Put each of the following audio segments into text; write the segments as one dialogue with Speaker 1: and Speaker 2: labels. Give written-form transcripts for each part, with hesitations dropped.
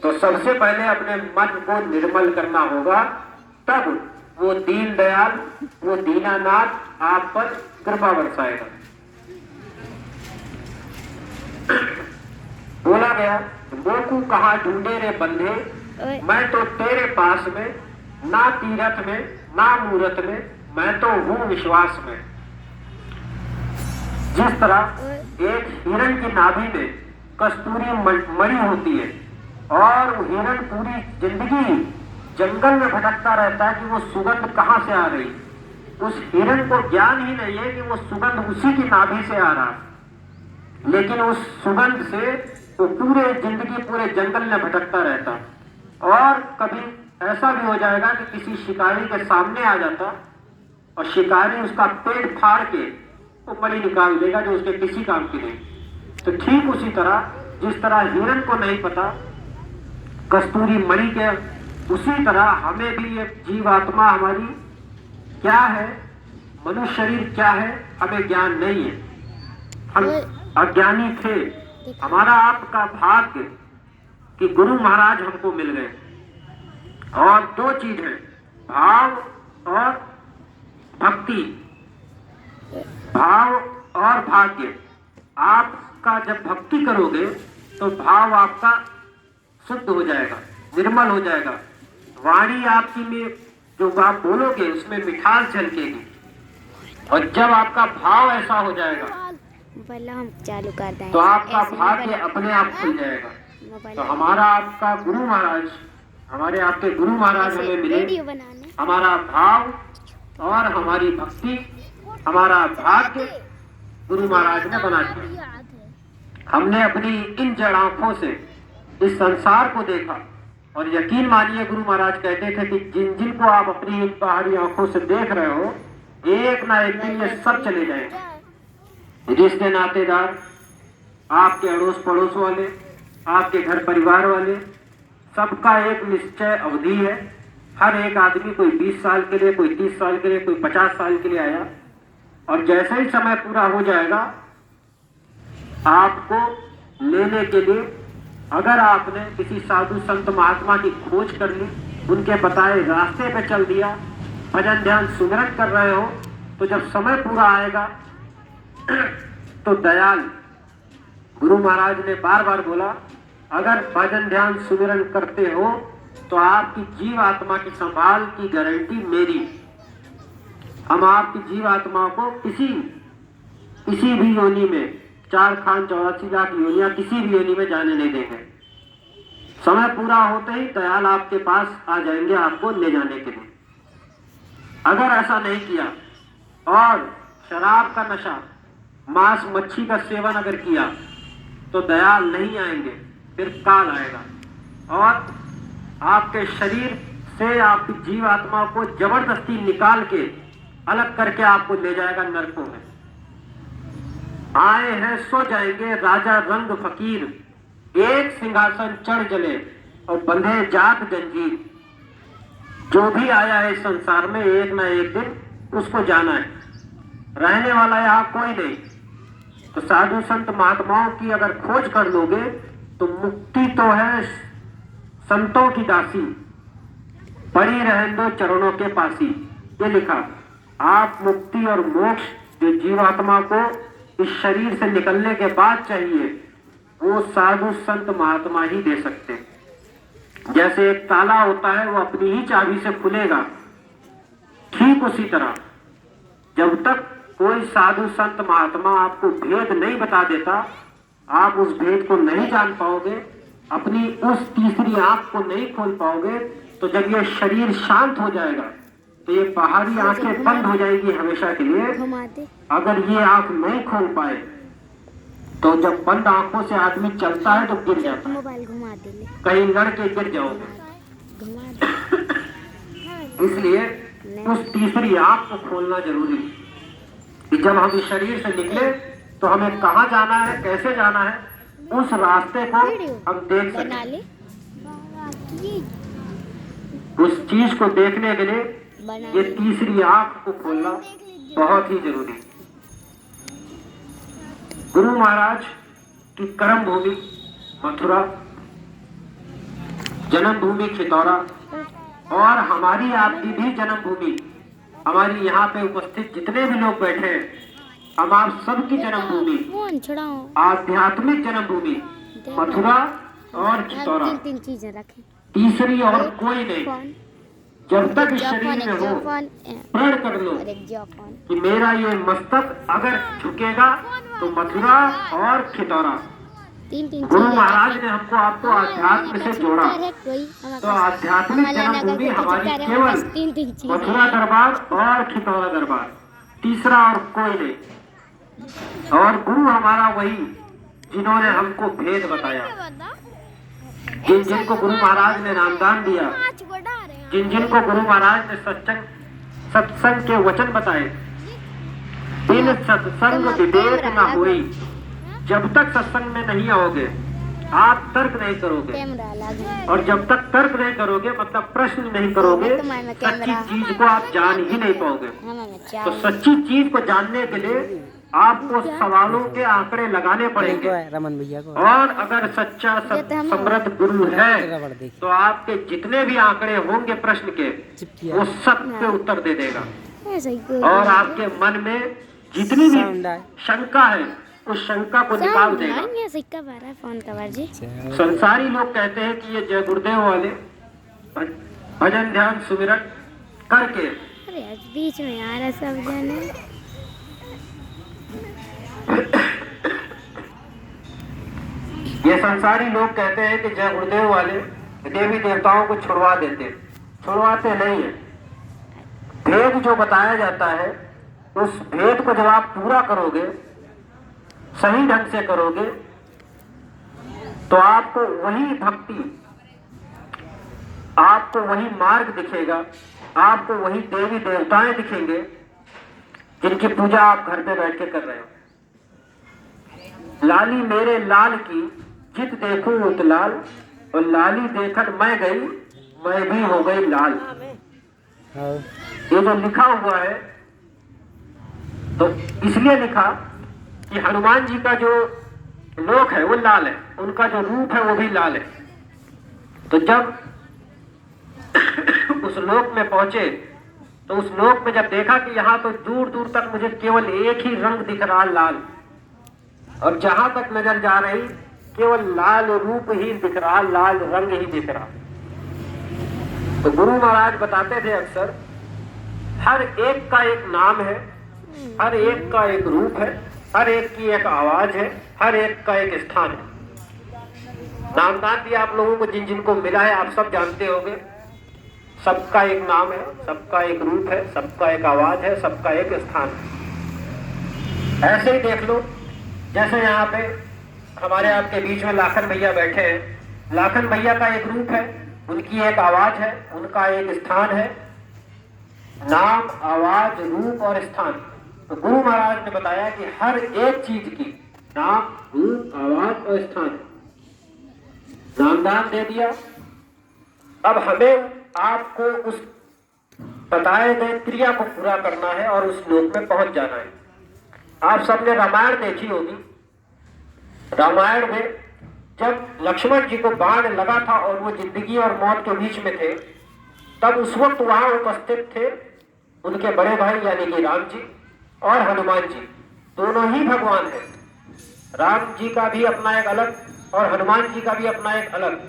Speaker 1: तो सबसे पहले अपने मन को निर्मल करना होगा, तब वो दीन दयाल, वो दीनानाथ आप पर कृपा बरसाएगा। बोला गया, मोकू कहाँ ढूंढे रे बंधे, मैं तो तेरे पास में, ना तीरथ में ना मूरत में, मैं तो हूँ विश्वास में। जिस तरह एक हिरण की नाभि में कस्तूरी मणि होती है और वो हिरण पूरी जिंदगी जंगल में भटकता रहता है कि वो सुगंध कहाँ से आ रही, उस हिरण को ज्ञान ही नहीं है कि वो सुगंध उसी की नाभि से आ रहा, लेकिन उस सुगंध से वो पूरे जिंदगी पूरे जंगल में भटकता रहता। और कभी ऐसा भी हो जाएगा कि किसी शिकारी के सामने आ जाता और शिकारी उसका पेट फाड़ के वो मणि निकाल देगा जो उसके किसी काम की नहीं। तो ठीक उसी तरह जिस तरह हिरण को नहीं पता कस्तूरी मणि के, उसी तरह हमें भी ये जीवात्मा हमारी क्या है, मनुष्य शरीर क्या है, हमें ज्ञान नहीं है, हम अज्ञानी थे। हमारा आपका भाग्य कि गुरु महाराज हमको मिल गए। और दो चीज है, भाव और भक्ति, भाव और भाग्य। आपका जब भक्ति करोगे तो भाव आपका शुद्ध हो जाएगा, निर्मल हो जाएगा, वाणी आपकी में जो आप बोलोगे उसमें मिठास झलकेगी। और जब आपका भाव ऐसा हो जाएगा
Speaker 2: पहले हम चालू कर दें
Speaker 1: तो आपका भाग्य अपने आप खुल जाएगा। तो हमारा आपका गुरु महाराज, हमारे आपके गुरु महाराज हमें मिले, हमारा भाव और हमारी भक्ति, हमारा भाग्य गुरु महाराज ने बना दिया। हमने अपनी इन जड़ आंखों से इस संसार को देखा और यकीन मानिए गुरु महाराज कहते थे कि जिन जिन को आप अपनी इन बाहरी आंखों से देख रहे हो, एक ना एक दिन ये सब चले जाएंगे। रिश्ते नातेदार, आपके अड़ोस पड़ोस वाले, आपके घर परिवार वाले, सबका एक निश्चय अवधि है। हर एक आदमी कोई 20 साल के लिए, कोई 30 साल के लिए, कोई 50 साल के लिए आया और जैसे ही समय पूरा हो जाएगा आपको लेने के लिए, अगर आपने किसी साधु संत महात्मा की खोज कर ली, उनके बताए रास्ते पे चल दिया, भजन ध्यान सुमिरन कर रहे हो, तो जब समय पूरा आएगा तो दयाल गुरु महाराज ने बार बार बोला, अगर भजन ध्यान सुमिरन करते हो तो आपकी जीव आत्मा की संभाल की गारंटी मेरी। हम आपकी जीव आत्मा को किसी भी योनि में, 4 खान 84 लाख योनियां किसी भी योनि में जाने नहीं देंगे। समय पूरा होते ही दयाल आपके पास आ जाएंगे आपको ले जाने के लिए। अगर ऐसा नहीं किया और शराब का नशा, मांस मच्छी का सेवन अगर किया तो दयाल नहीं आएंगे, फिर काल आएगा और आपके शरीर से आपकी जीव आत्मा को जबरदस्ती निकाल के अलग करके आपको ले जाएगा नरकों में। आए हैं सो जाएंगे राजा रंग फकीर, एक सिंहासन चढ़ जले और बंधे जात जंजीर। जो भी आया है इस संसार में एक ना एक दिन उसको जाना है, रहने वाला यहाँ कोई नहीं। तो साधु संत महात्माओं की अगर खोज कर लोगे तो मुक्ति तो है संतों की दासी, पड़ी रहने दो चरणों के पासी। ये लिखा, आप मुक्ति और मोक्ष जो जीवात्मा को इस शरीर से निकलने के बाद चाहिए वो साधु संत महात्मा ही दे सकते। जैसे एक ताला होता है वो अपनी ही चाबी से खुलेगा, ठीक उसी तरह जब तक कोई साधु संत महात्मा आपको भेद नहीं बता देता, आप उस भेद को नहीं जान पाओगे, अपनी उस तीसरी आंख को नहीं खोल पाओगे। तो जब ये शरीर शांत हो जाएगा तो ये बाहरी आंखें बंद हो जाएगी हमेशा के लिए। अगर ये आंख नहीं खोल पाए तो जब बंद आंखों से आदमी चलता है तो गिर जाता है, कहीं लड़ के गिर जाओगे। इसलिए उस तीसरी आंख को खोलना जरूरी है कि जब हम इस शरीर से निकले तो हमें कहाँ जाना है, कैसे जाना है, उस रास्ते को हम देख सकें। उस चीज को देखने के लिए ये तीसरी आंख को खोलना बहुत ही जरूरी है। गुरु महाराज की कर्म भूमि मथुरा, जन्मभूमि खितौरा और हमारी आपकी भी जन्मभूमि, हमारी यहाँ पे उपस्थित जितने भी लोग बैठे हैं, हम आप सबकी जन्मभूमि,
Speaker 2: फोन छुड़ाओ।
Speaker 1: आध्यात्मिक जन्मभूमि मथुरा और खितौरा,
Speaker 2: तीन चीजें रखें।
Speaker 1: तीसरी और कोई नहीं।
Speaker 2: फोन,
Speaker 1: जब तक इस
Speaker 2: जो
Speaker 1: शरीर
Speaker 2: फोन,
Speaker 1: में हो
Speaker 2: फोन,
Speaker 1: प्रण कर लो
Speaker 2: और एक जो फोन।
Speaker 1: कि मेरा ये मस्तक अगर झुकेगा तो मथुरा और खितौरा।
Speaker 2: तीन
Speaker 1: गुरु महाराज ने हमको आपको आध्यात्म से जोड़ा, तो आध्यात्मिक जन्मभूमि हमारी केवल
Speaker 2: तीन
Speaker 1: मथुरा दरबार और खितौरा दरबार, तीसरा और कोई नहीं। और गुरु हमारा वही जिन्होंने हमको भेद बताया, जिनको गुरु महाराज ने नामदान दिया, जिनको गुरु महाराज ने सत्संग के वचन बताए। इन सत्संग विवेक न हुई, जब तक सत्संग में नहीं आओगे आप तर्क नहीं करोगे, और जब तक तर्क नहीं करोगे मतलब प्रश्न नहीं करोगे, सच्ची चीज को आप जान ही नहीं पाओगे। तो सच्ची चीज को जानने के लिए आपको सवालों के आंकड़े लगाने पड़ेंगे,
Speaker 3: रमन भैया को।
Speaker 1: और अगर सच्चा समृद्ध गुरु है तो आपके जितने भी आंकड़े होंगे प्रश्न के, वो सब पे उत्तर दे देगा। और आपके मन में जितनी भी शंका है उस शंका को निकाल देगा।
Speaker 2: फोन कवर जी।
Speaker 1: संसारी लोग कहते हैं कि ये जय गुरुदेव वाले भजन ध्यान सुमिरन करके,
Speaker 2: अरे आज बीच में आ रहा सब जने।
Speaker 1: ये संसारी लोग कहते हैं कि जय गुरुदेव वाले देवी देवताओं को छुड़वा देते, छुड़वाते नहीं है। भेद जो बताया जाता है उस भेद को जब आप पूरा करोगे, सही ढंग से करोगे, तो आपको वही भक्ति, आपको वही मार्ग दिखेगा, आपको वही देवी देवताएं दिखेंगे जिनकी पूजा आप घर पे बैठ के कर रहे हो। लाली मेरे लाल की जित देखूं उत लाल, और लाली देखकर मैं गई, मैं भी हो गई लाल। ये जो लिखा हुआ है तो इसलिए लिखा कि हनुमान जी का जो लोक है वो लाल है, उनका जो रूप है वो भी लाल है। तो जब उस लोक में पहुंचे तो उस लोक में जब देखा कि यहाँ तो दूर दूर तक मुझे केवल एक ही रंग दिख रहा लाल, और जहां तक नजर जा रही केवल लाल रूप ही दिख रहा, लाल रंग ही दिख रहा। तो गुरु महाराज बताते थे अक्सर, हर एक का एक नाम है, हर एक का एक रूप है, हर एक की एक आवाज है, हर एक का एक स्थान है। नामदान भी आप लोगों को जिन जिनको मिला है आप सब जानते होंगे। सबका एक नाम है, सबका एक रूप है, सबका एक आवाज है, सबका एक स्थान है। ऐसे ही देख लो, जैसे यहाँ पे हमारे आपके बीच में लाखन भैया बैठे हैं, लाखन भैया का एक रूप है, उनकी एक आवाज है, उनका एक स्थान है। नाम, आवाज, रूप और स्थान। तो गुरु महाराज ने बताया कि हर एक चीज की नाम, रूप, आवाज और स्थान है। नामदान दे दिया। अब हमें आपको उस बताए गए क्रिया को पूरा करना है और उस लोक में पहुंच जाना है। आप सबने रामायण देखी होगी। रामायण में जब लक्ष्मण जी को बाण लगा था और वो जिंदगी और मौत के बीच में थे, तब उस वक्त वहां उपस्थित थे उनके बड़े भाई यानी कि राम जी और हनुमान जी, दोनों ही भगवान हैं। राम जी का भी अपना एक अलग और हनुमान जी का भी अपना एक अलग,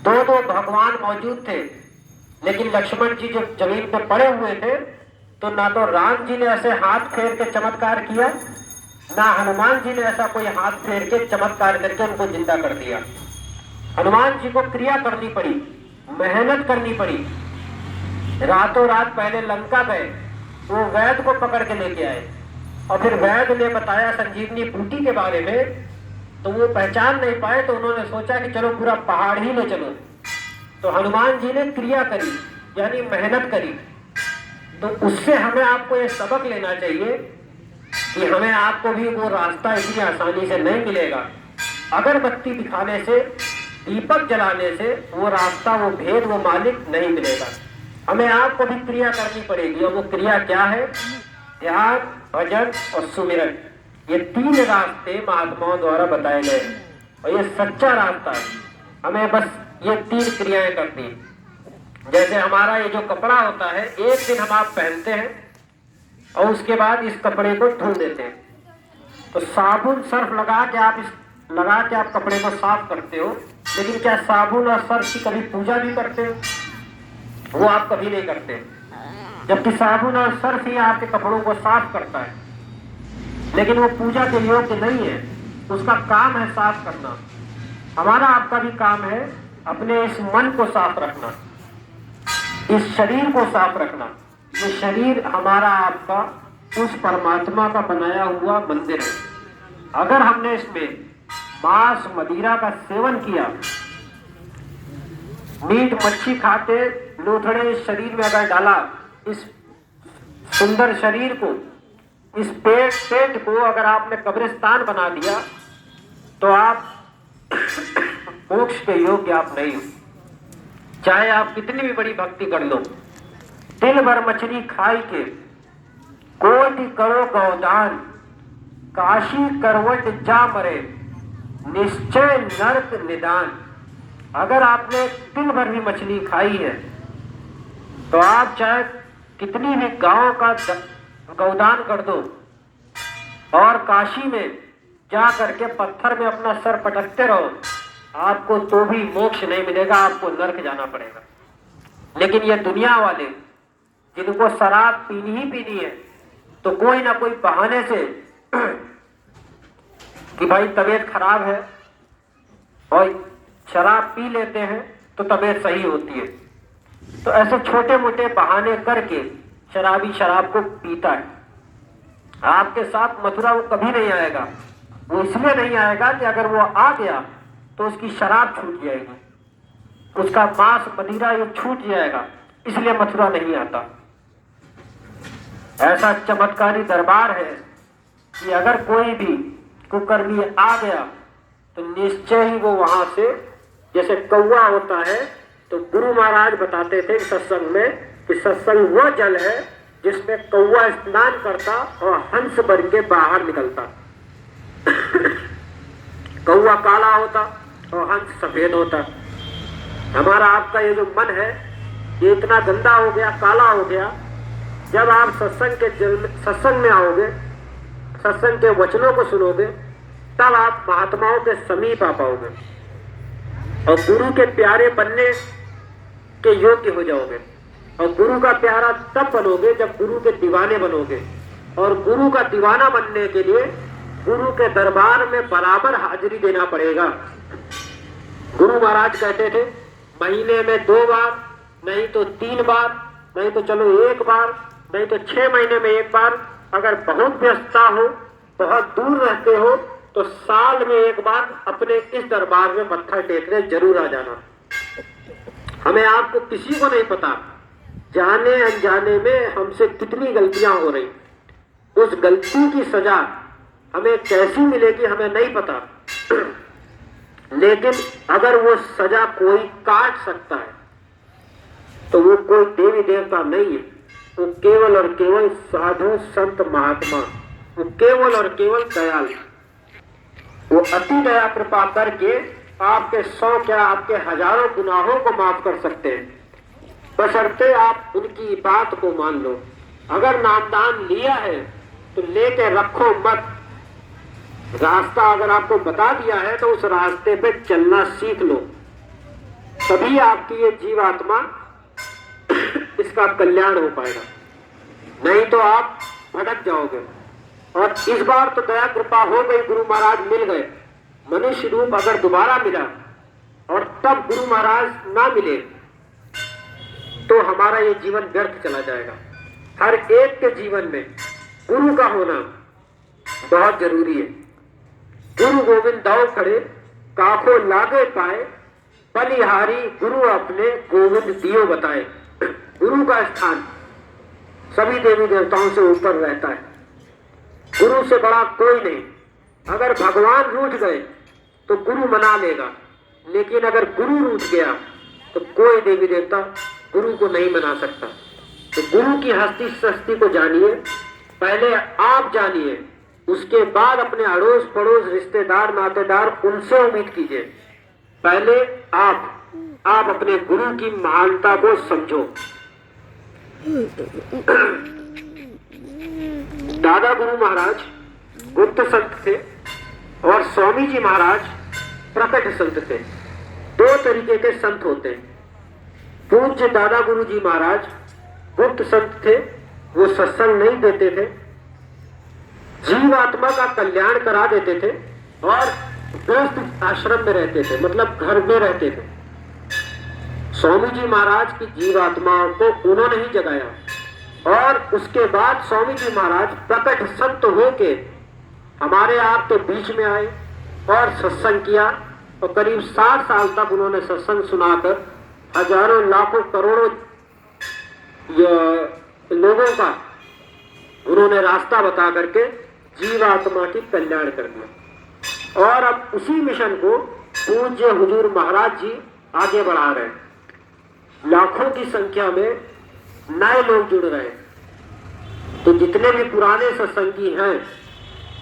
Speaker 1: दो भगवान मौजूद थे। लेकिन लक्ष्मण जी जब जमीन पर पड़े हुए थे तो ना तो राम जी ने ऐसे हाथ फेर के चमत्कार किया, ना हनुमान जी ने ऐसा कोई हाथ फेर के चमत्कार करके उनको जिंदा कर दिया। हनुमान जी को क्रिया करनी पड़ी, मेहनत करनी पड़ी। रातों रात पहले लंका गए, वो वैद्य को पकड़ के लेके आए और फिर वैद्य ने बताया संजीवनी बूटी के बारे में, तो वो पहचान नहीं पाए तो उन्होंने सोचा कि चलो पूरा पहाड़ ही ले चलो। तो हनुमान जी ने क्रिया करी यानी मेहनत करी। तो उससे हमें आपको ये सबक लेना चाहिए कि हमें आपको भी वो रास्ता इतनी आसानी से नहीं मिलेगा। अगरबत्ती दिखाने से, दीपक जलाने से वो रास्ता, वो भेद, वो मालिक नहीं मिलेगा। हमें आपको भी क्रिया करनी पड़ेगी, और वो क्रिया क्या है? ध्यान, भजन और सुमिरन। ये तीन रास्ते महात्माओं द्वारा बताए गए और ये सच्चा रास्ता है। हमें बस ये 3 क्रियाएं करती हैं। जैसे हमारा ये जो कपड़ा होता है, एक दिन हम आप पहनते हैं और उसके बाद इस कपड़े को धो देते हैं। तो साबुन सर्फ लगा के आप कपड़े को साफ करते हो, लेकिन क्या साबुन और सर्फ की कभी पूजा भी करते हो? वो आप कभी नहीं करते। जबकि साबुन और सर्फ ही आपके कपड़ों को साफ करता है, लेकिन वो पूजा के योग्य नहीं है। उसका काम है साफ करना। हमारा आपका भी काम है अपने इस मन को साफ रखना, इस शरीर को साफ रखना। ये शरीर हमारा आपका उस परमात्मा का बनाया हुआ मंदिर है। अगर हमने इसमें मांस मदिरा का सेवन किया, मीट मच्छी खाते लोथड़े इस शरीर में अगर डाला, इस सुंदर शरीर को, इस पेट को अगर आपने कब्रिस्तान बना दिया, तो आप मोक्ष के योग्य आप नहीं हो। चाहे आप कितनी भी बड़ी भक्ति कर लो, दिल भर मछली खाई के कोटि करो गौदान, काशी करवट जा मरे निश्चय नरक निदान। अगर आपने दिल भर भी मछली खाई है, तो आप चाहे कितनी भी गांव का गौदान कर दो और काशी में जा करके पत्थर में अपना सर पटकते रहो, आपको तो भी मोक्ष नहीं मिलेगा, आपको नरक जाना पड़ेगा। लेकिन ये दुनिया वाले जिनको शराब पीनी ही पीनी है, तो कोई ना कोई बहाने से कि भाई तबीयत खराब है और शराब पी लेते हैं तो तबीयत सही होती है। तो ऐसे छोटे मोटे बहाने करके शराबी शराब को पीता है। आपके साथ मथुरा वो कभी नहीं आएगा। वो इसलिए नहीं आएगा कि अगर वो आ गया तो उसकी शराब छूट जाएगी, उसका मांस मदिरा ये छूट जाएगा, इसलिए मथुरा नहीं आता। ऐसा चमत्कारी दरबार है कि अगर कोई भी कुकर्मी आ गया तो निश्चय ही वो वहां से, जैसे कौवा होता है, तो गुरु महाराज बताते थे सत्संग में कि सत्संग वो जल है जिसमें कौवा स्नान करता और हंस बन के बाहर निकलता। कौवा काला होता और हंस सफेद होता। हमारा आपका ये जो मन है, ये इतना गंदा हो गया, काला हो गया। जब आप सत्संग में आओगे, सत्संग के वचनों को सुनोगे, तब आप महात्माओं के समीप आ पाओगे और गुरु के प्यारे बनने के योग्य हो जाओगे। और गुरु का प्यारा तब बनोगे जब गुरु के दीवाने बनोगे। और गुरु का दीवाना बनने के लिए गुरु के दरबार में बराबर हाजिरी देना पड़ेगा। गुरु महाराज कहते थे महीने में 2 बार, नहीं तो 3 बार, नहीं तो चलो 1 बार, नहीं तो 6 महीने में 1 बार। अगर बहुत व्यस्तता हो, बहुत दूर रहते हो, तो साल में 1 बार अपने इस दरबार में मत्था टेकने जरूर आ जाना। हमें आपको किसी को नहीं पता जाने अनजाने में हमसे कितनी गलतियां हो रही। उस गलती की सजा हमें कैसी मिलेगी हमें नहीं पता। लेकिन अगर वो सजा कोई काट सकता है तो वो कोई देवी देवता नहीं है, वो केवल और केवल साधु संत महात्मा, वो केवल और केवल दयाल। वो अति दया कृपा करके आपके 100 क्या आपके हजारों गुनाहों को माफ कर सकते हैं, बशर्ते आप उनकी बात को मान लो। अगर नामदान लिया है तो लेके रखो मत। रास्ता अगर आपको बता दिया है तो उस रास्ते पे चलना सीख लो, तभी आपकी ये जीवात्मा इसका कल्याण हो पाएगा। नहीं तो आप भटक जाओगे। और इस बार तो दया कृपा हो गई, गुरु महाराज मिल गए। मनुष्य रूप अगर दोबारा मिला और तब गुरु महाराज ना मिले तो हमारा ये जीवन व्यर्थ चला जाएगा। हर एक के जीवन में गुरु का होना बहुत जरूरी है। गुरु गोविंद दाव खड़े काखो लागे पाए, बलिहारी गुरु अपने गोविंद दियो बताए। गुरु का स्थान सभी देवी देवताओं से ऊपर रहता है। गुरु से बड़ा कोई नहीं। अगर भगवान रूठ गए तो गुरु मना लेगा, लेकिन अगर गुरु रूठ गया तो कोई देवी देवता गुरु को नहीं मना सकता। तो गुरु की हस्ती सस्ती को जानिए, पहले आप जानिए, उसके बाद अपने अड़ोस पड़ोस रिश्तेदार नातेदार उनसे उम्मीद कीजिए। पहले आप अपने गुरु की महानता को समझो। दादा गुरु महाराज गुप्त संत थे और स्वामी जी महाराज प्रकट संत थे। दो तरीके के संत होते हैं। पूज्य दादा गुरु जी महाराज गुप्त संत थे, वो सत्संग नहीं देते थे, जीवात्मा का कल्याण करा देते थे और गृहस्थ आश्रम में रहते थे, मतलब घर में रहते थे। स्वामी जी महाराज की जीवात्माओं को उन्होंने ही जगाया और उसके बाद स्वामी जी महाराज प्रकट संत होके हमारे आप तो बीच में आए और सत्संग किया और करीब 60 साल तक उन्होंने सत्संग सुनाकर हजारों लाखों करोड़ों लोगों का उन्होंने रास्ता बता करके जीवात्मा की कल्याण कर दिया। और अब उसी मिशन को पूज्य हुजूर महाराज जी आगे बढ़ा रहे हैं। लाखों की संख्या में नए लोग जुड़ रहे हैं। तो जितने भी पुराने सत्संगी हैं,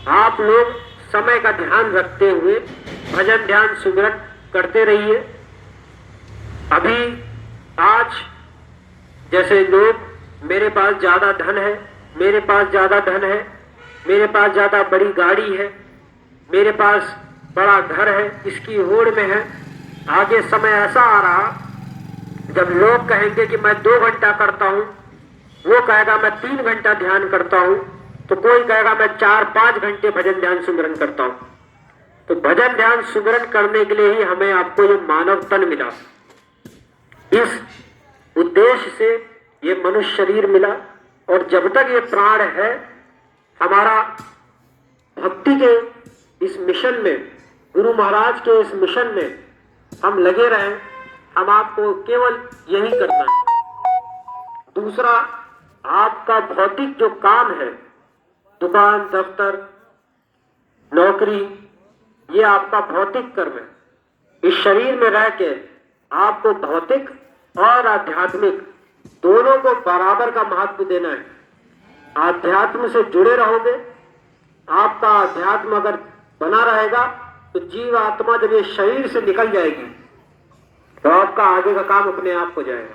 Speaker 1: आप लोग समय का ध्यान रखते हुए भजन ध्यान सुमिरन करते रहिए। अभी आज जैसे लोग मेरे पास ज्यादा धन है, मेरे पास ज्यादा धन है, मेरे पास ज्यादा बड़ी गाड़ी है, मेरे पास बड़ा घर है, इसकी होड़ में है। आगे समय ऐसा आ रहा जब लोग कहेंगे कि मैं 2 घंटा करता हूं, वो कहेगा मैं 3 घंटा ध्यान करता हूं, तो कोई कहेगा मैं 4-5 घंटे भजन ध्यान सुमिरन करता हूं। तो भजन ध्यान सुमिरन करने के लिए ही हमें आपको ये मानव तन मिला, इस उद्देश्य से ये मनुष्य शरीर मिला। और जब तक ये प्राण है, हमारा भक्ति के इस मिशन में, गुरु महाराज के इस मिशन में हम लगे रहें। हम आपको केवल यही करना है। दूसरा, आपका भौतिक जो काम है, दुकान, दफ्तर, नौकरी, ये आपका भौतिक कर्म है। इस शरीर में रह के आपको भौतिक और आध्यात्मिक दोनों को बराबर का महत्व देना है। आध्यात्म से जुड़े रहोगे, आपका अध्यात्म अगर बना रहेगा तो जीव आत्मा जब ये शरीर से निकल जाएगी तो आपका आगे का काम अपने आप हो जाएगा।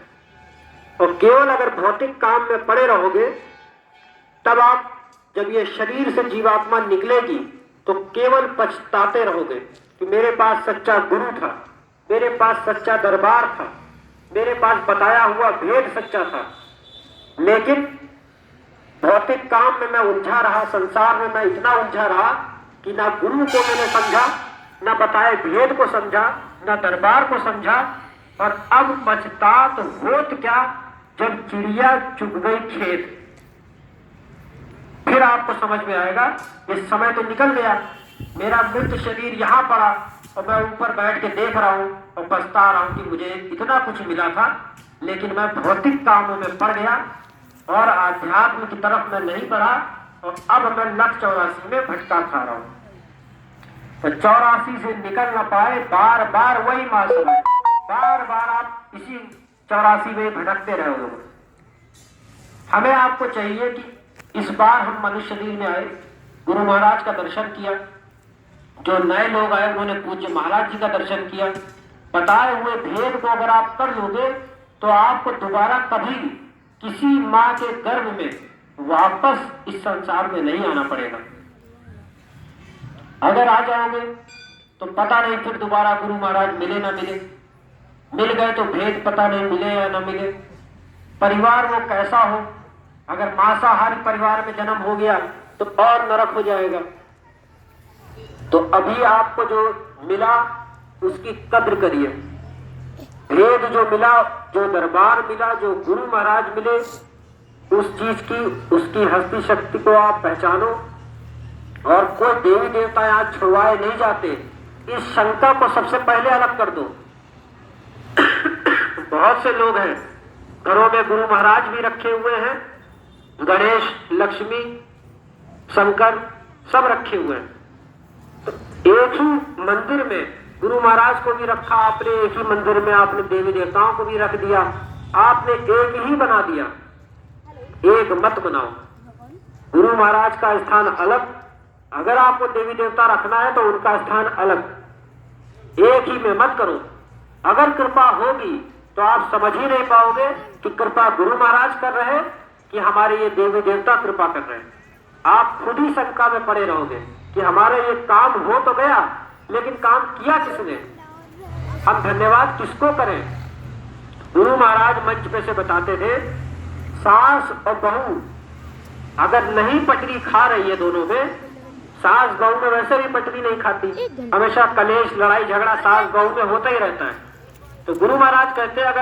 Speaker 1: और केवल अगर भौतिक काम में पड़े रहोगे, तब आप जब ये शरीर से जीवात्मा निकलेगी तो केवल पछताते रहोगे कि मेरे पास सच्चा गुरु था, मेरे पास सच्चा दरबार था, मेरे पास बताया हुआ भेद सच्चा था, लेकिन भौतिक काम में मैं उलझा रहा, संसार में मैं इतना उलझा रहा कि ना गुरु को मैंने समझा, ना बताए भेद को समझा, ना दरबार को समझा। और अब पछतात होत क्या जब चिड़िया चुग गई खेत। फिर आपको समझ में आएगा इस समय तो निकल गया, मेरा मृत शरीर यहाँ पड़ा और मैं ऊपर बैठ के देख रहा हूँ और पछता रहा हूँ कि मुझे इतना कुछ मिला था, लेकिन मैं भौतिक कामों में पड़ गया और आध्यात्म की तरफ मैं नहीं बढ़ा और अब मैं लक्ष्य 84 में भटका खा रहा हूँ। तो 84 से निकल न पाए, बार बार वही मौसम है, बार बार आप इसी 84 में भटकते रहोगे। हमें आपको चाहिए कि इस बार हम मनुष्य शरीर में आए, गुरु महाराज का दर्शन किया, जो नए लोग आए उन्होंने पूज्य महाराज जी का दर्शन किया। बताए हुए भेद को अगर आप कर लोगे तो आपको दोबारा कभी किसी माँ के गर्भ में वापस इस संसार में नहीं आना पड़ेगा। अगर आ जाओगे तो पता नहीं फिर दोबारा गुरु महाराज मिले ना मिले, मिल गए तो भेद पता नहीं मिले या ना मिले, परिवार वो कैसा हो। अगर मांसाहारी परिवार में जन्म हो गया तो और नरक हो जाएगा। तो अभी आपको जो मिला उसकी कद्र करिए। भेद जो मिला, जो दरबार मिला, जो गुरु महाराज मिले, उस चीज की, उसकी हस्ती शक्ति को आप पहचानो। और कोई देवी देवता यहाँ छुड़वाए नहीं जाते, इस शंका को सबसे पहले अलग कर दो। बहुत से लोग हैं घरों में गुरु महाराज भी रखे हुए हैं, गणेश, लक्ष्मी, शंकर सब रखे हुए हैं। तो एक ही मंदिर में गुरु महाराज को भी रखा आपने, एक ही मंदिर में आपने देवी देवताओं को भी रख दिया, आपने एक ही बना दिया। एक मत बनाओ, गुरु महाराज का स्थान अलग, अगर आपको देवी देवता रखना है तो उनका स्थान अलग। एक ही में मत करो। अगर कृपा होगी तो आप समझ ही नहीं पाओगे कि कृपा गुरु महाराज कर रहे हैं कि हमारे ये देवी देवता कृपा कर रहे हैं। आप खुद ही शंका में पड़े रहोगे कि हमारा ये काम हो तो गया, लेकिन काम किया किसने, हम धन्यवाद किसको करें। गुरु महाराज मंच पे से बताते थे, सास और बहू अगर नहीं पटरी खा रही है, दोनों में, सास बहू में वैसे भी पटरी नहीं खाती, हमेशा कलेश लड़ाई झगड़ा सास बहू में होता ही रहता है। तो गुरु महाराज कहते हैं अगर